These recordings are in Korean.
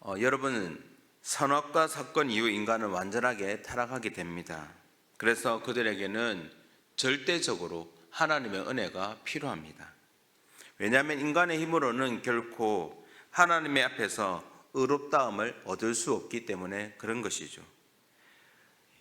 여러분은 선악과 사건 이후 인간은 완전하게 타락하게 됩니다. 그래서 그들에게는 절대적으로 하나님의 은혜가 필요합니다. 왜냐하면 인간의 힘으로는 결코 하나님의 앞에서 의롭다함을 얻을 수 없기 때문에 그런 것이죠.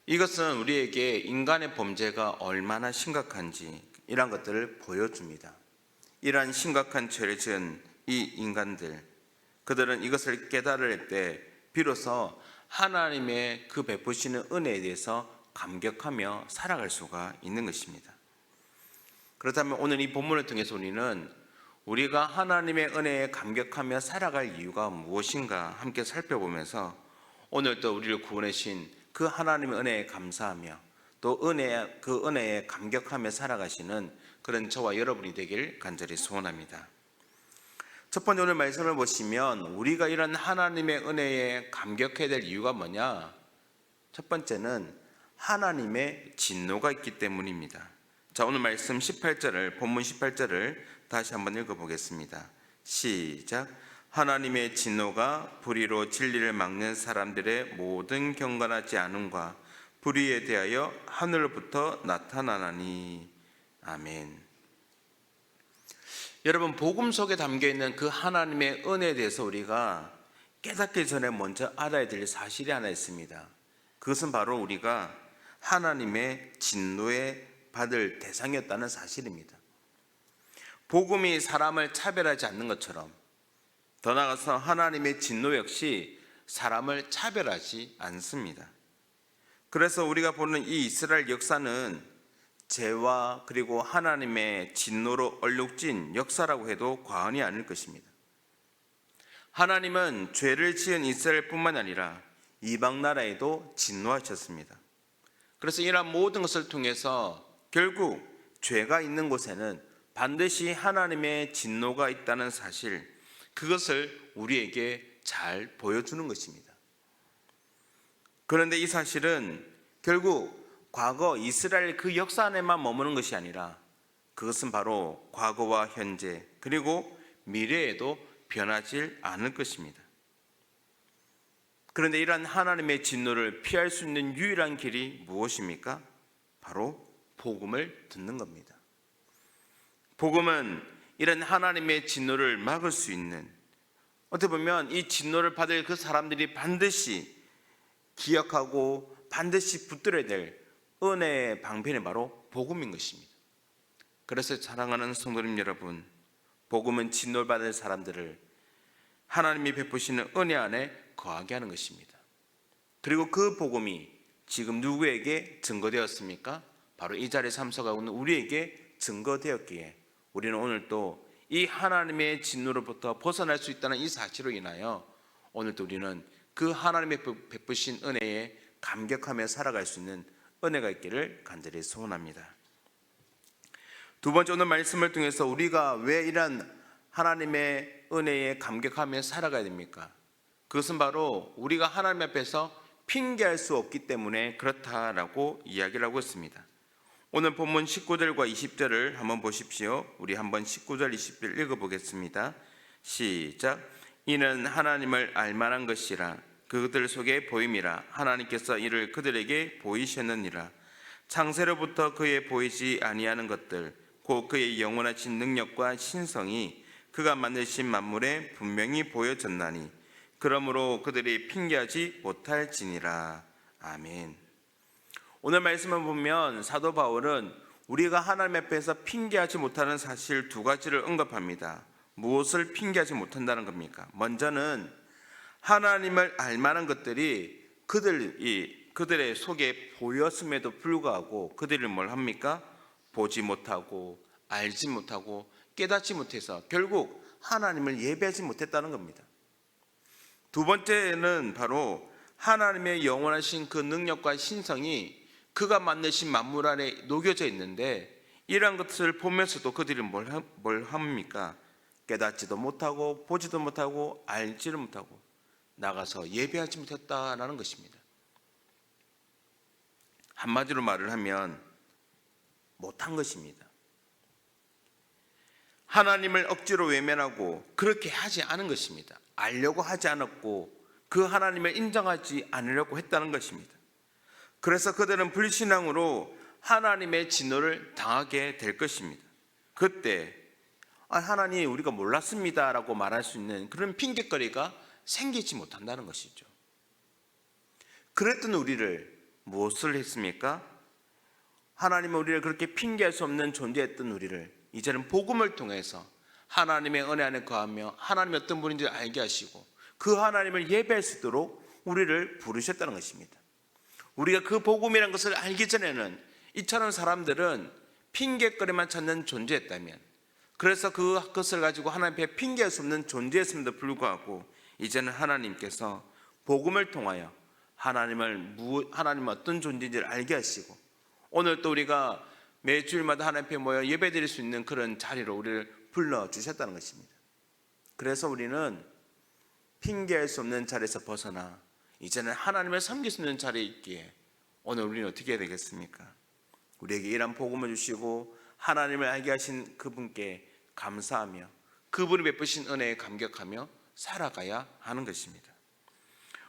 이것은 우리에게 인간의 범죄가 얼마나 심각한지 이런 것들을 보여줍니다. 이러한 심각한 죄를 지은 이 인간들, 그들은 이것을 깨달을 때 비로소 하나님의 그 베푸시는 은혜에 대해서 감격하며 살아갈 수가 있는 것입니다. 그렇다면 오늘 이 본문을 통해서 우리가 하나님의 은혜에 감격하며 살아갈 이유가 무엇인가 함께 살펴보면서 오늘 또 우리를 구원해 주신 그 하나님의 은혜에 감사하며 또 그 은혜에 감격하며 살아가시는 그런 저와 여러분이 되길 간절히 소원합니다. 첫 번째 오늘 말씀을 보시면 우리가 이런 하나님의 은혜에 감격해야 될 이유가 뭐냐? 첫 번째는 하나님의 진노가 있기 때문입니다. 자, 오늘 말씀 18절을 본문 18절을 다시 한번 읽어보겠습니다. 시작. 하나님의 진노가 불의로 진리를 막는 사람들의 모든 경건하지 않음과 불의에 대하여 하늘로부터 나타나나니. 아멘. 여러분, 복음 속에 담겨있는 그 하나님의 은혜에 대해서 우리가 깨닫기 전에 먼저 알아야 될 사실이 하나 있습니다. 그것은 바로 우리가 하나님의 진노에 받을 대상이었다는 사실입니다. 복음이 사람을 차별하지 않는 것처럼 더 나아가서 하나님의 진노 역시 사람을 차별하지 않습니다. 그래서 우리가 보는 이 이스라엘 역사는 죄와 그리고 하나님의 진노로 얼룩진 역사라고 해도 과언이 아닐 것입니다. 하나님은 죄를 지은 이스라엘뿐만 아니라 이방 나라에도 진노하셨습니다. 그래서 이러한 모든 것을 통해서 결국 죄가 있는 곳에는 반드시 하나님의 진노가 있다는 사실, 그것을 우리에게 잘 보여주는 것입니다. 그런데 이 사실은 결국 과거 이스라엘 그 역사 안에만 머무는 것이 아니라 그것은 바로 과거와 현재 그리고 미래에도 변하지 않을 것입니다. 그런데 이러한 하나님의 진노를 피할 수 있는 유일한 길이 무엇입니까? 바로 복음을 듣는 겁니다. 복음은 이런 하나님의 진노를 막을 수 있는, 어떻게 보면 이 진노를 받을 그 사람들이 반드시 기억하고 반드시 붙들어야 될 은혜의 방편이 바로 복음인 것입니다. 그래서 사랑하는 성도님 여러분, 복음은 진노를 받을 사람들을 하나님이 베푸시는 은혜 안에 거하게 하는 것입니다. 그리고 그 복음이 지금 누구에게 증거되었습니까? 바로 이 자리에 참석하고 있는 우리에게 증거되었기에 우리는 오늘 또 이 하나님의 진노로부터 벗어날 수 있다는 이 사실로 인하여 오늘도 우리는 그 하나님의 베푸신 은혜에 감격하며 살아갈 수 있는 은혜가 있기를 간절히 소원합니다. 두 번째 오늘 말씀을 통해서 우리가 왜 이런 하나님의 은혜에 감격하며 살아가야 됩니까? 그것은 바로 우리가 하나님 앞에서 핑계할 수 없기 때문에 그렇다라고 이야기를 하고 있습니다. 오늘 본문 19절과 20절을 한번 보십시오. 우리 한번 19절 20절 읽어보겠습니다. 시작. 이는 하나님을 알만한 것이라 그들 속에 보임이라 하나님께서 이를 그들에게 보이셨느니라. 창세로부터 그의 보이지 아니하는 것들 곧 그의 영원하신 능력과 신성이 그가 만드신 만물에 분명히 보여졌나니 그러므로 그들이 핑계하지 못할지니라. 아멘. 오늘 말씀을 보면 사도 바울은 우리가 하나님 앞에서 핑계하지 못하는 사실 두 가지를 언급합니다. 무엇을 핑계하지 못한다는 겁니까? 먼저는 하나님을 알만한 것들이 그들의 속에 보였음에도 불구하고 그들이 뭘 합니까? 보지 못하고 알지 못하고 깨닫지 못해서 결국 하나님을 예배하지 못했다는 겁니다. 두 번째는 바로 하나님의 영원하신 그 능력과 신성이 그가 만드신 만물 안에 녹여져 있는데 이러한 것을 보면서도 그들이 뭘 합니까? 깨닫지도 못하고 보지도 못하고 알지를 못하고 나가서 예배하지 못했다라는 것입니다. 한마디로 말을 하면 못한 것입니다. 하나님을 억지로 외면하고 그렇게 하지 않은 것입니다. 알려고 하지 않았고 그 하나님을 인정하지 않으려고 했다는 것입니다. 그래서 그들은 불신앙으로 하나님의 진노를 당하게 될 것입니다. 그때 하나님 우리가 몰랐습니다 라고 말할 수 있는 그런 핑계거리가 생기지 못한다는 것이죠. 그랬던 우리를 무엇을 했습니까? 하나님은 우리를 그렇게 핑계할 수 없는 존재했던 우리를 이제는 복음을 통해서 하나님의 은혜 안에 거하며 하나님이 어떤 분인지 알게 하시고 그 하나님을 예배할 수 있도록 우리를 부르셨다는 것입니다. 우리가 그 복음이라는 것을 알기 전에는 이처럼 사람들은 핑계거리만 찾는 존재였다면, 그래서 그것을 가지고 하나님 앞에 핑계할 수 없는 존재였음에도 불구하고 이제는 하나님께서 복음을 통하여 하나님은 어떤 존재인지를 알게 하시고 오늘 또 우리가 매주일마다 하나님 앞에 모여 예배드릴 수 있는 그런 자리로 우리를 불러주셨다는 것입니다. 그래서 우리는 핑계할 수 없는 자리에서 벗어나 이제는 하나님을 섬길 수 있는 자리에 있기에 오늘 우리는 어떻게 해야 되겠습니까? 우리에게 이런 복음을 주시고 하나님을 알게 하신 그분께 감사하며 그분이 베푸신 은혜에 감격하며 살아가야 하는 것입니다.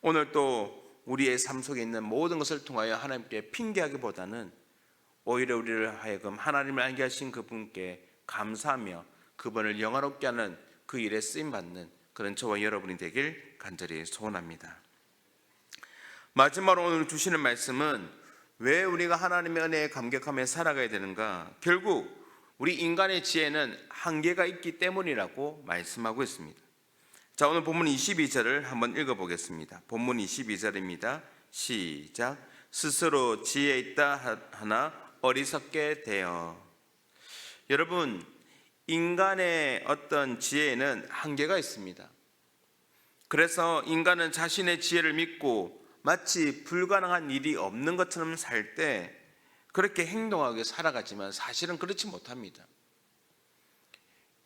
오늘 또 우리의 삶 속에 있는 모든 것을 통하여 하나님께 핑계하기보다는 오히려 우리를 하여금 하나님을 알게 하신 그분께 감사하며 그분을 영화롭게 하는 그 일에 쓰임받는 그런 저와 여러분이 되길 간절히 소원합니다. 마지막으로 오늘 주시는 말씀은 왜 우리가 하나님의 은혜에 감격하며 살아가야 되는가? 결국 우리 인간의 지혜는 한계가 있기 때문이라고 말씀하고 있습니다. 자, 오늘 본문 22절을 한번 읽어보겠습니다. 본문 22절입니다. 시작. 스스로 지혜 있다 하나 어리석게 되어. 여러분, 인간의 어떤 지혜에는 한계가 있습니다. 그래서 인간은 자신의 지혜를 믿고 마치 불가능한 일이 없는 것처럼 살 때 그렇게 행동하게 살아가지만 사실은 그렇지 못합니다.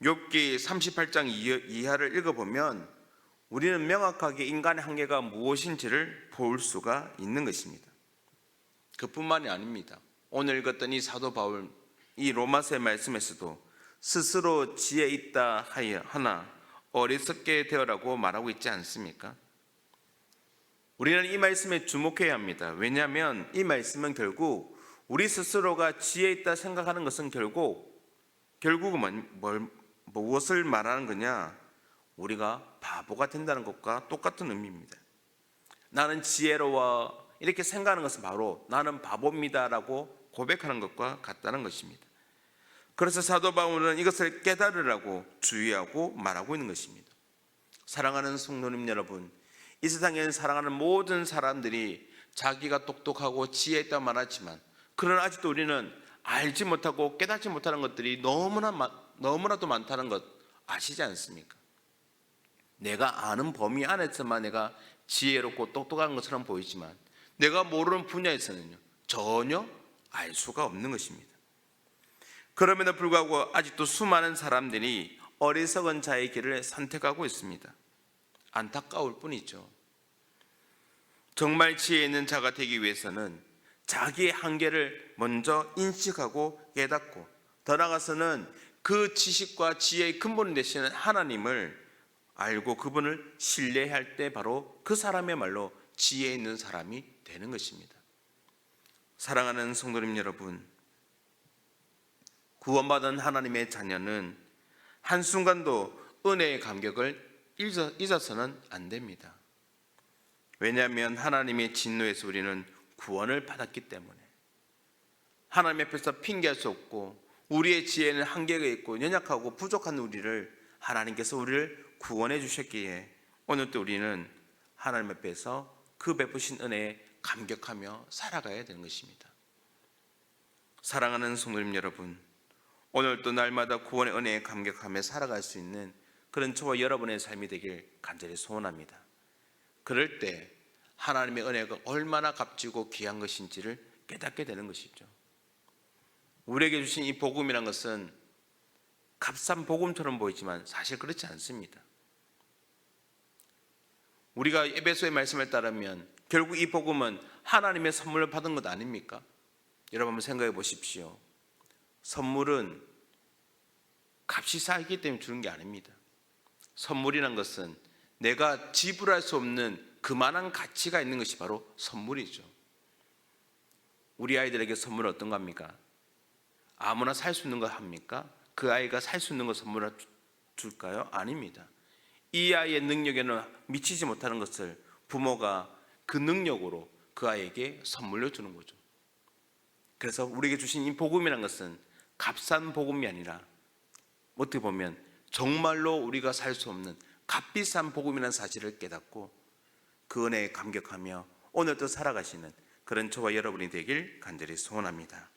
욥기 38장 이하를 읽어보면 우리는 명확하게 인간의 한계가 무엇인지를 볼 수가 있는 것입니다. 그뿐만이 아닙니다. 오늘 읽었던 이 사도 바울 이 로마서의 말씀에서도 스스로 지혜 있다 하나 어리석게 되어라고 말하고 있지 않습니까? 우리는 이 말씀에 주목해야 합니다. 왜냐하면 이 말씀은 결국 우리 스스로가 지혜 있다 생각하는 것은 결국은 무엇을 말하는 거냐? 우리가 바보가 된다는 것과 똑같은 의미입니다. 나는 지혜로워 이렇게 생각하는 것은 바로 나는 바보입니다라고 고백하는 것과 같다는 것입니다. 그래서 사도 바울은 이것을 깨달으라고 주의하고 말하고 있는 것입니다. 사랑하는 성도님 여러분, 이 세상에는 사랑하는 모든 사람들이 자기가 똑똑하고 지혜 있다고 말하지만 그러나 아직도 우리는 알지 못하고 깨닫지 못하는 것들이 너무나도 많다는 것 아시지 않습니까? 내가 아는 범위 안에서만 내가 지혜롭고 똑똑한 것처럼 보이지만 내가 모르는 분야에서는요 전혀 알 수가 없는 것입니다. 그럼에도 불구하고 아직도 수많은 사람들이 어리석은 자의 길을 선택하고 있습니다. 안타까울 뿐이죠. 정말 지혜 있는 자가 되기 위해서는 자기의 한계를 먼저 인식하고 깨닫고 더 나아가서는 그 지식과 지혜의 근본 되시는 하나님을 알고 그분을 신뢰할 때 바로 그 사람의말로 지혜 있는 사람이 되는 것입니다. 사랑하는 성도님 여러분, 구원받은 하나님의 자녀는 한순간도 은혜의 감격을 잊어서는 안 됩니다. 왜냐하면 하나님의 진노에서 우리는 구원을 받았기 때문에 하나님 앞에서 핑계할 수 없고 우리의 지혜는 한계가 있고 연약하고 부족한 우리를 하나님께서 우리를 구원해 주셨기에 오늘도 우리는 하나님 앞에서 그 베푸신 은혜에 감격하며 살아가야 되는 것입니다. 사랑하는 성도님 여러분, 오늘도 날마다 구원의 은혜에 감격하며 살아갈 수 있는 그런 저와 여러분의 삶이 되길 간절히 소원합니다. 그럴 때 하나님의 은혜가 얼마나 값지고 귀한 것인지를 깨닫게 되는 것이죠. 우리에게 주신 이 복음이란 것은 값싼 복음처럼 보이지만 사실 그렇지 않습니다. 우리가 에베소의 말씀을 따르면 결국 이 복음은 하나님의 선물을 받은 것 아닙니까? 여러분 한번 생각해 보십시오. 선물은 값이 쌓이기 때문에 주는 게 아닙니다. 선물이란 것은 내가 지불할 수 없는 그만한 가치가 있는 것이 바로 선물이죠. 우리 아이들에게 선물은 어떤 겁니까? 아무나 살 수 있는 거 합니까? 그 아이가 살 수 있는 거 선물을 줄까요? 아닙니다. 이 아이의 능력에는 미치지 못하는 것을 부모가 그 능력으로 그 아이에게 선물로 주는 거죠. 그래서 우리에게 주신 이 복음이라는 것은 값싼 복음이 아니라 어떻게 보면 정말로 우리가 살 수 없는 값비싼 복음이라는 사실을 깨닫고 그 은혜에 감격하며 오늘도 살아가시는 그런 저와 여러분이 되길 간절히 소원합니다.